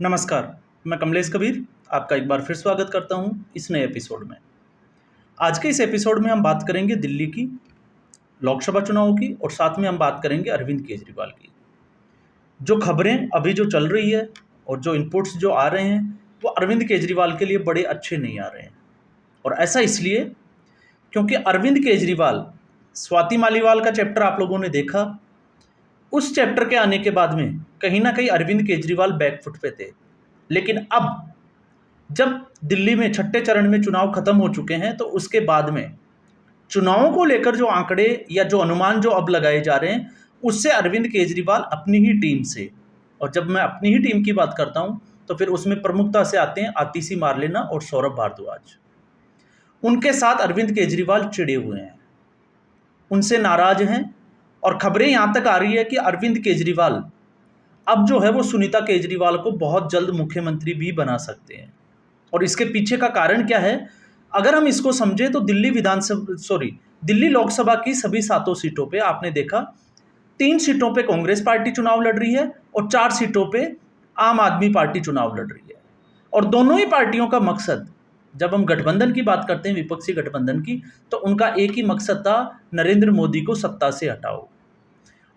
नमस्कार, मैं कमलेश कबीर आपका एक बार फिर स्वागत करता हूं इस नए एपिसोड में। आज के इस एपिसोड में हम बात करेंगे दिल्ली की लोकसभा चुनाव की और साथ में हम बात करेंगे अरविंद केजरीवाल की। जो खबरें अभी जो चल रही है और जो इनपुट्स जो आ रहे हैं, वो अरविंद केजरीवाल के लिए बड़े अच्छे नहीं आ रहे हैं। और ऐसा इसलिए क्योंकि अरविंद केजरीवाल, स्वाति मालीवाल का चैप्टर आप लोगों ने देखा, उस चैप्टर के आने के बाद में कहीं न कहीं अरविंद केजरीवाल बैकफुट पे थे। लेकिन अब जब दिल्ली में छठे चरण में चुनाव खत्म हो चुके हैं, तो उसके बाद में चुनावों को लेकर जो आंकड़े या जो अनुमान जो अब लगाए जा रहे हैं, उससे अरविंद केजरीवाल अपनी ही टीम से, और जब मैं अपनी ही टीम की बात करता हूं, तो फिर उसमें प्रमुखता से आते हैं आतिशी मार्लेना और सौरभ भारद्वाज। उनके साथ अरविंद केजरीवाल चिढ़े हुए हैं, उनसे नाराज हैं, और खबरें यहां तक आ रही है कि अरविंद केजरीवाल अब जो है वो सुनीता केजरीवाल को बहुत जल्द मुख्यमंत्री भी बना सकते हैं। और इसके पीछे का कारण क्या है, अगर हम इसको समझें तो दिल्ली लोकसभा की सभी 7 सीटों पे आपने देखा, 3 सीटों पे कांग्रेस पार्टी चुनाव लड़ रही है और 4 सीटों पे आम आदमी पार्टी चुनाव लड़ रही है। और दोनों ही पार्टियों का मकसद, जब हम गठबंधन की बात करते हैं, विपक्षी गठबंधन की, तो उनका एक ही मकसद था, नरेंद्र मोदी को सत्ता से हटाओ।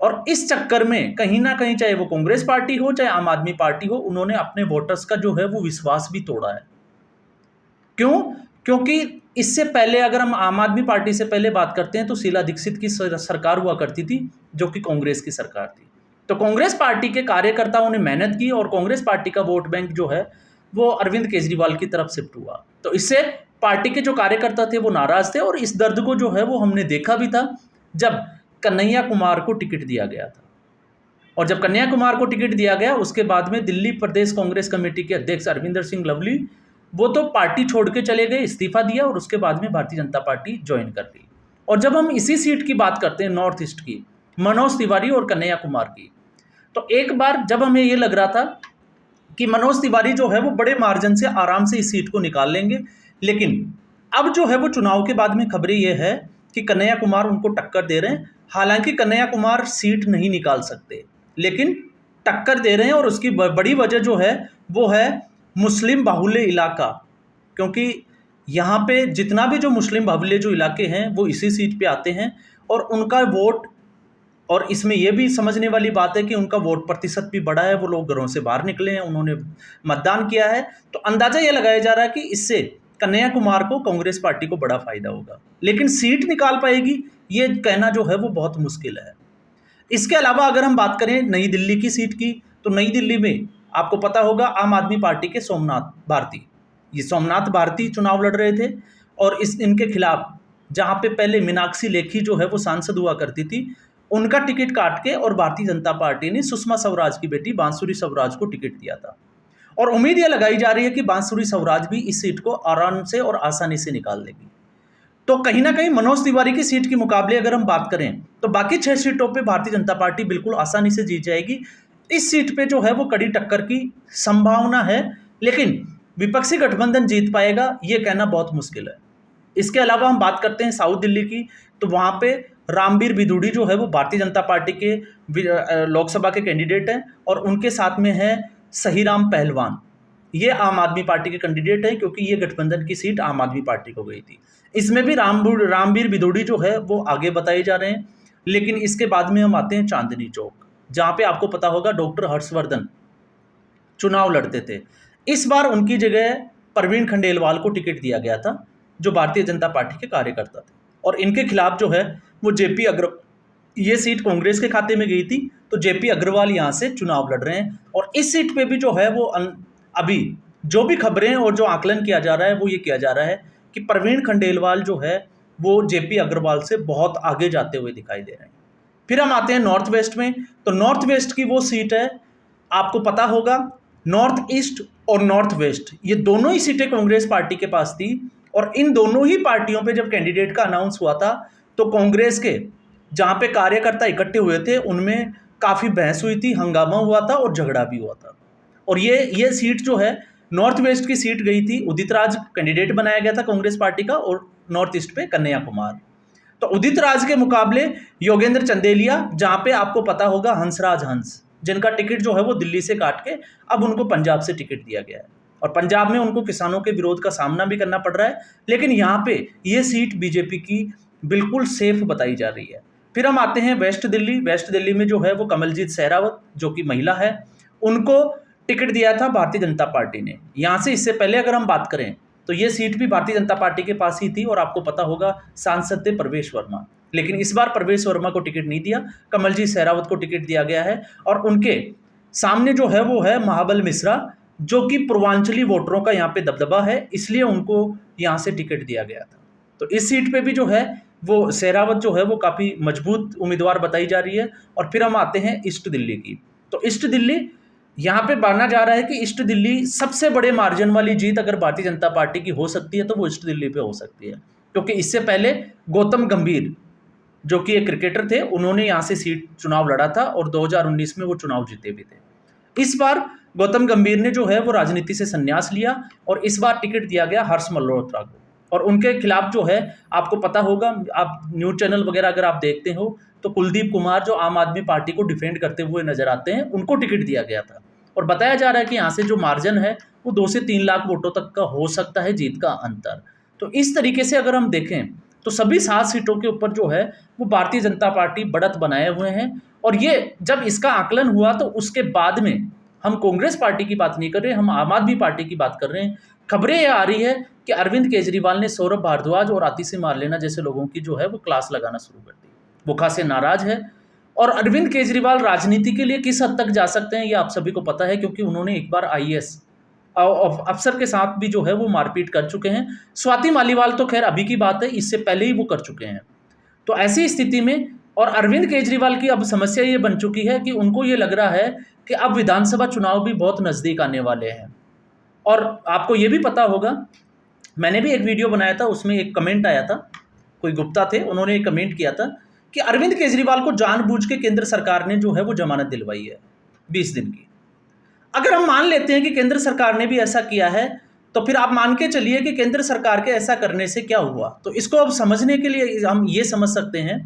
और इस चक्कर में कहीं ना कहीं, चाहे वो कांग्रेस पार्टी हो चाहे आम आदमी पार्टी हो, उन्होंने अपने वोटर्स का जो है वो विश्वास भी तोड़ा है। क्यों? क्योंकि इससे पहले अगर हम आम आदमी पार्टी से पहले बात करते हैं, तो शीला दीक्षित की सरकार हुआ करती थी, जो कि कांग्रेस की सरकार थी। तो कांग्रेस पार्टी के कार्यकर्ताओं ने मेहनत की और कांग्रेस पार्टी का वोट बैंक जो है वो अरविंद केजरीवाल की तरफ शिफ्ट हुआ। तो इससे पार्टी के जो कार्यकर्ता थे वो नाराज थे, और इस दर्द को जो है वो हमने देखा भी था जब कन्हैया कुमार को टिकट दिया गया था। और जब कन्हैया कुमार को टिकट दिया गया, उसके बाद में दिल्ली प्रदेश कांग्रेस कमेटी के अध्यक्ष अरविंदर सिंह लवली, वो तो पार्टी छोड़ के चले गए, इस्तीफा दिया, और उसके बाद में भारतीय जनता पार्टी ज्वाइन कर ली। और जब हम इसी सीट की बात करते हैं, नॉर्थ ईस्ट की, मनोज तिवारी और कन्हैया कुमार की, तो एक बार जब हमें ये लग रहा था कि मनोज तिवारी जो है वो बड़े मार्जिन से आराम से इस सीट को निकाल लेंगे, लेकिन अब जो है वो चुनाव के बाद में खबरें ये है कि कन्हैया कुमार उनको टक्कर दे रहे हैं। हालांकि कन्हैया कुमार सीट नहीं निकाल सकते, लेकिन टक्कर दे रहे हैं, और उसकी बड़ी वजह जो है वो है मुस्लिम बाहुल्य इलाका। क्योंकि यहाँ पे जितना भी जो मुस्लिम बाहुल्य जो इलाके हैं वो इसी सीट पे आते हैं, और उनका वोट, और इसमें यह भी समझने वाली बात है कि उनका वोट प्रतिशत भी बढ़ा है, वो लोग घरों से बाहर निकले हैं, उन्होंने मतदान किया है। तो अंदाजा यह लगाया जा रहा है कि इससे कन्हैया कुमार को, कांग्रेस पार्टी को बड़ा फायदा होगा। लेकिन सीट निकाल पाएगी ये कहना जो है वो बहुत मुश्किल है। इसके अलावा अगर हम बात करें नई दिल्ली की सीट की, तो नई दिल्ली में आपको पता होगा आम आदमी पार्टी के सोमनाथ भारती चुनाव लड़ रहे थे, और इनके खिलाफ, जहां पे पहले मीनाक्षी लेखी जो है वो सांसद हुआ करती थी, उनका टिकट काट के और भारतीय जनता पार्टी ने सुषमा स्वराज की बेटी बांसुरी स्वराज को टिकट दिया था। और उम्मीद यह लगाई जा रही है कि बांसुरी स्वराज भी इस सीट को आराम से और आसानी से निकाल लेगी। तो कहीं ना कहीं मनोज तिवारी की सीट के मुकाबले अगर हम बात करें, तो बाकी 6 सीटों पे भारतीय जनता पार्टी बिल्कुल आसानी से जीत जाएगी। इस सीट पे जो है वो कड़ी टक्कर की संभावना है, लेकिन विपक्षी गठबंधन जीत पाएगा ये कहना बहुत मुश्किल है। इसके अलावा हम बात करते हैं साउथ दिल्ली की, तो वहाँ पे रामबीर बिधूड़ी जो है वो भारतीय जनता पार्टी के लोकसभा के कैंडिडेट हैं, और उनके साथ में है सहीराम पहलवान। ये आम आदमी पार्टी के कैंडिडेट हैं, क्योंकि ये गठबंधन की सीट आम आदमी पार्टी को गई थी। इसमें भी रामबीर बिधूड़ी जो है वो आगे बताए जा रहे हैं। लेकिन इसके बाद में हम आते हैं चांदनी चौक, जहाँ पे आपको पता होगा डॉक्टर हर्षवर्धन चुनाव लड़ते थे। इस बार उनकी जगह प्रवीण खंडेलवाल को टिकट दिया गया था, जो भारतीय जनता पार्टी के कार्यकर्ता थे, और इनके खिलाफ जो है वो जेपी अग्रवाल, ये सीट कांग्रेस के खाते में गई थी, तो जेपी अग्रवाल यहाँ से चुनाव लड़ रहे हैं। और इस सीट पे भी जो है वो अभी जो भी खबरें और जो आकलन किया जा रहा है वो ये किया जा रहा है कि प्रवीण खंडेलवाल जो है वो जेपी अग्रवाल से बहुत आगे जाते हुए दिखाई दे रहे हैं। फिर हम आते हैं नॉर्थ वेस्ट में, तो नॉर्थ वेस्ट की वो सीट है, आपको पता होगा, नॉर्थ ईस्ट और नॉर्थ वेस्ट, ये दोनों ही सीटें कांग्रेस पार्टी के पास थी। और इन दोनों ही पार्टियों पे जब कैंडिडेट का अनाउंस हुआ था, तो कांग्रेस के जहाँ पे कार्यकर्ता इकट्ठे हुए थे उनमें काफ़ी बहस हुई थी, हंगामा हुआ था और झगड़ा भी हुआ था। और ये सीट जो है नॉर्थ वेस्ट की सीट गई थी, उदित राज कैंडिडेट बनाया गया था कांग्रेस पार्टी का, और नॉर्थ ईस्ट पे कन्हैया कुमार। तो उदित राज के मुकाबले योगेंद्र चंदेलिया, जहाँ पे आपको पता होगा हंसराज हंस, जिनका टिकट जो है वो दिल्ली से काट के अब उनको पंजाब से टिकट दिया गया है, और पंजाब में उनको किसानों के विरोध का सामना भी करना पड़ रहा है। लेकिन यहाँ पे ये सीट बीजेपी की बिल्कुल सेफ बताई जा रही है। फिर हम आते हैं वेस्ट दिल्ली। वेस्ट दिल्ली में जो है वो कमलजीत सहरावत जो कि महिला है, उनको टिकट दिया था भारतीय जनता पार्टी ने। यहाँ से इससे पहले अगर हम बात करें तो ये सीट भी भारतीय जनता पार्टी के पास ही थी, और आपको पता होगा सांसद थे प्रवेश वर्मा। लेकिन इस बार प्रवेश वर्मा को टिकट नहीं दिया, कमलजीत सहरावत को टिकट दिया गया है। और उनके सामने जो है वो है महाबल मिश्रा, जो कि पूर्वांचली वोटरों का यहाँ पे दबदबा है, इसलिए उनको यहाँ से टिकट दिया गया था। तो इस सीट पे भी जो है वो सहरावत जो है वो काफ़ी मजबूत उम्मीदवार बताई जा रही है। और फिर हम आते हैं ईस्ट दिल्ली की। तो ईस्ट दिल्ली यहाँ पे माना जा रहा है कि ईस्ट दिल्ली सबसे बड़े मार्जिन वाली जीत अगर भारतीय जनता पार्टी की हो सकती है तो वो ईस्ट दिल्ली पे हो सकती है, क्योंकि इससे पहले गौतम गंभीर जो कि एक क्रिकेटर थे, उन्होंने यहाँ से सीट चुनाव लड़ा था और 2019 में वो चुनाव जीते भी थे। इस बार गौतम गंभीर ने जो है वो राजनीति से संन्यास लिया और इस बार टिकट दिया गया हर्ष मल्होत्रा को। और उनके खिलाफ जो है, आपको पता होगा, आप न्यूज़ चैनल वगैरह अगर आप देखते हो तो कुलदीप कुमार जो आम आदमी पार्टी को डिफेंड करते हुए नजर आते हैं, उनको टिकट दिया गया था। और बताया जा रहा है कि यहाँ से जो मार्जिन है वो 2 से 3 लाख वोटों तक का हो सकता है जीत का अंतर। तो इस तरीके से अगर हम देखें तो सभी 7 सीटों के ऊपर जो है वो भारतीय जनता पार्टी बढ़त बनाए हुए हैं। और ये जब इसका आकलन हुआ तो उसके बाद में हम कांग्रेस पार्टी की बात नहीं कर रहे, हम आम आदमी पार्टी की बात कर रहे हैं। खबरें ये आ रही है कि अरविंद केजरीवाल ने सौरभ भारद्वाज और आतिशी मार्लेना जैसे लोगों की जो है वो क्लास लगाना शुरू कर दी। वो खासे नाराज है। और अरविंद केजरीवाल राजनीति के लिए किस हद तक जा सकते हैं ये आप सभी को पता है, क्योंकि उन्होंने एक बार आईएएस अफसर के साथ भी जो है वो मारपीट कर चुके हैं। स्वाति मालीवाल तो खैर अभी की बात है, इससे पहले ही वो कर चुके हैं। तो ऐसी स्थिति में और अरविंद केजरीवाल की अब समस्या ये बन चुकी है कि उनको ये लग रहा है कि अब विधानसभा चुनाव भी बहुत नज़दीक आने वाले हैं। और आपको ये भी पता होगा, मैंने भी एक वीडियो बनाया था, उसमें एक कमेंट आया था, कोई गुप्ता थे, उन्होंने एक कमेंट किया था कि अरविंद केजरीवाल को जानबूझ के केंद्र सरकार ने जो है वो जमानत दिलवाई है 20 दिन की। अगर हम मान लेते हैं कि केंद्र सरकार ने भी ऐसा किया है, तो फिर आप मान के चलिए कि केंद्र सरकार के ऐसा करने से क्या हुआ। तो इसको अब समझने के लिए हम ये समझ सकते हैं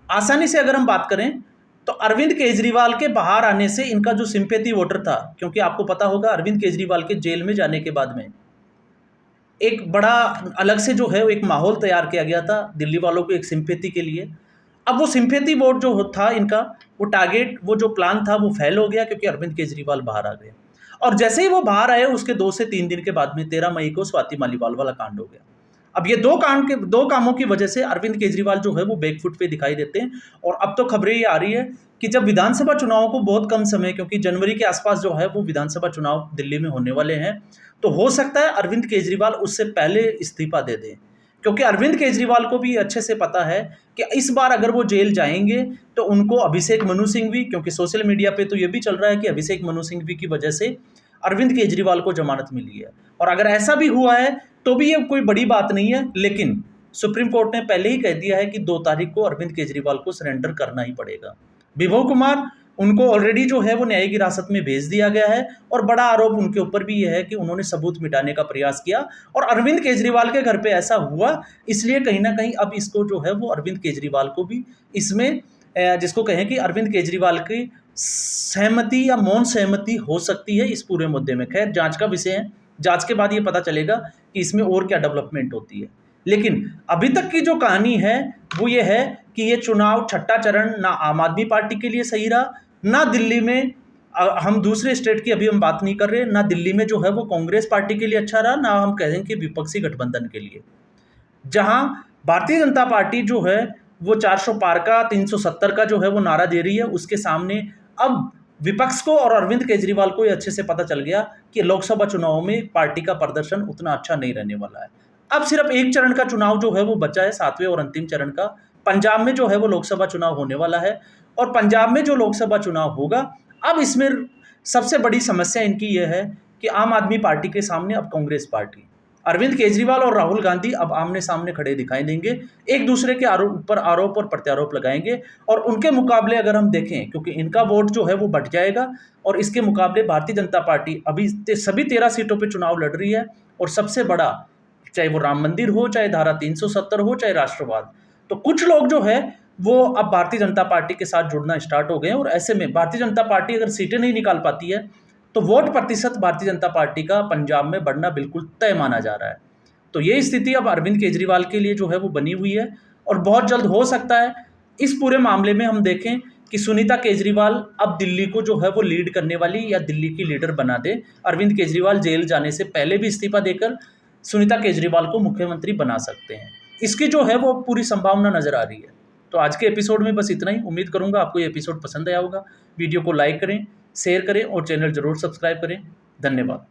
आसानी से, अगर हम बात करें तो अरविंद केजरीवाल के बाहर आने से इनका जो सिंपैथी वोटर था, क्योंकि आपको पता होगा अरविंद केजरीवाल के जेल में जाने के बाद में एक बड़ा अलग से जो है एक माहौल तैयार किया गया था दिल्ली वालों को एक सिंपैथी के लिए। अब वो सिंपैथी वोट जो था इनका, वो टारगेट, वो जो प्लान था वो फेल हो गया, क्योंकि अरविंद केजरीवाल बाहर आ गए। और जैसे ही वो बाहर आए उसके 2 से 3 दिन के बाद में 13 मई को स्वाति मालीवाल वाला कांड हो गया। अब ये दो कामों की वजह से अरविंद केजरीवाल जो है वो बैकफुट पे दिखाई देते हैं। और अब तो खबरें ये आ रही है कि जब विधानसभा चुनाव को बहुत कम समय, क्योंकि जनवरी के आसपास जो है वो विधानसभा चुनाव दिल्ली में होने वाले हैं, तो हो सकता है अरविंद केजरीवाल उससे पहले इस्तीफा दे दें। क्योंकि अरविंद केजरीवाल को भी अच्छे से पता है कि इस बार अगर वो जेल जाएंगे तो उनको अभिषेक मनु सिंघवी, क्योंकि सोशल मीडिया पे तो ये भी चल रहा है कि अभिषेक मनु सिंघवी की वजह से अरविंद केजरीवाल को जमानत मिली है। और अगर ऐसा भी हुआ है तो भी ये कोई बड़ी बात नहीं है, लेकिन सुप्रीम कोर्ट ने पहले ही कह दिया है कि 2 तारीख को अरविंद केजरीवाल को सरेंडर करना ही पड़ेगा। विभव कुमार, उनको ऑलरेडी जो है वो न्यायिक हिरासत में भेज दिया गया है। और बड़ा आरोप उनके ऊपर भी यह है कि उन्होंने सबूत मिटाने का प्रयास किया, और अरविंद केजरीवाल के घर पे ऐसा हुआ, इसलिए कहीं ना कहीं अब इसको जो है वो अरविंद केजरीवाल को भी इसमें, जिसको कहें कि अरविंद केजरीवाल की सहमति या मौन सहमति हो सकती है इस पूरे मुद्दे में। खैर जांच का विषय है, जांच के बाद ये पता चलेगा कि इसमें और क्या डेवलपमेंट होती है। लेकिन अभी तक की जो कहानी है वो ये है कि ये चुनाव छठा चरण ना आम आदमी पार्टी के लिए सही रहा, ना दिल्ली में, हम दूसरे स्टेट की अभी हम बात नहीं कर रहे, ना दिल्ली में जो है वो कांग्रेस पार्टी के लिए अच्छा रहा, ना हम कहें कि विपक्षी गठबंधन के लिए। जहां भारतीय जनता पार्टी जो है वो 400 पार का, 370 का जो है वो नारा दे रही है, उसके सामने अब विपक्ष को और अरविंद केजरीवाल को ये अच्छे से पता चल गया कि लोकसभा चुनाव में पार्टी का प्रदर्शन उतना अच्छा नहीं रहने वाला है। अब सिर्फ एक चरण का चुनाव जो है वो बचा है, 7वें और अंतिम चरण का। पंजाब में जो है वो लोकसभा चुनाव होने वाला है, और पंजाब में जो लोकसभा चुनाव होगा, अब इसमें सबसे बड़ी समस्या इनकी यह है कि आम आदमी पार्टी के सामने अब कांग्रेस पार्टी, अरविंद केजरीवाल और राहुल गांधी अब आमने सामने खड़े दिखाई देंगे, एक दूसरे के आरोप और प्रत्यारोप लगाएंगे। और उनके मुकाबले अगर हम देखें, क्योंकि इनका वोट जो है वो बढ़ जाएगा, और इसके मुकाबले भारतीय जनता पार्टी अभी सभी 13 सीटों पर चुनाव लड़ रही है, और सबसे बड़ा, चाहे वो राम मंदिर हो, चाहे धारा 370 हो, चाहे राष्ट्रवाद, तो कुछ लोग जो है वो अब भारतीय जनता पार्टी के साथ जुड़ना स्टार्ट हो गए हैं। और ऐसे में भारतीय जनता पार्टी अगर सीटें नहीं निकाल पाती है तो वोट प्रतिशत भारतीय जनता पार्टी का पंजाब में बढ़ना बिल्कुल तय माना जा रहा है। तो ये स्थिति अब अरविंद केजरीवाल के लिए जो है वो बनी हुई है और बहुत जल्द हो सकता है इस पूरे मामले में हम देखें कि सुनीता केजरीवाल अब दिल्ली को जो है वो लीड करने वाली या दिल्ली की लीडर बना दे। अरविंद केजरीवाल जेल जाने से पहले भी इस्तीफा देकर सुनीता केजरीवाल को मुख्यमंत्री बना सकते हैं। इसकी जो है वो पूरी संभावना नजर आ रही है। तो आज के एपिसोड में बस इतना ही। उम्मीद करूंगा आपको ये एपिसोड पसंद आया होगा। वीडियो को लाइक करें, शेयर करें और चैनल जरूर सब्सक्राइब करें। धन्यवाद।